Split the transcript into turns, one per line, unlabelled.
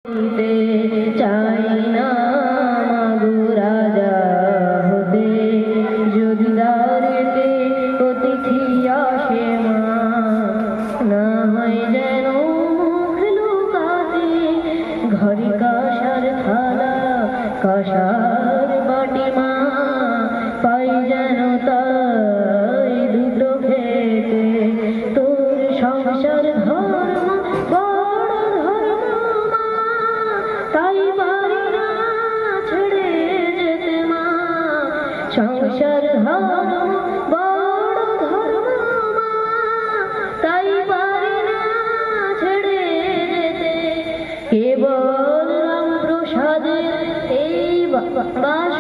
চাই না মাগো রাজা হতে, যদি দ্বারেতে অতিথি আসে মা, না হয় যেন মুখ লুকাতে ঘরে কাঁসার থালা কাঁসার বাটি মা, পাই যেন তাই দুটো খেতে। তোর সংসার ধর্ম বড় ধর্ম মা, তাই পারি না ছেড়ে যেতে মা। সংসার ধর্ম বড় ধর্ম মা, তাই পারি না ছেড়ে যেতে। কেবল রাম প্রসাদের এই বাস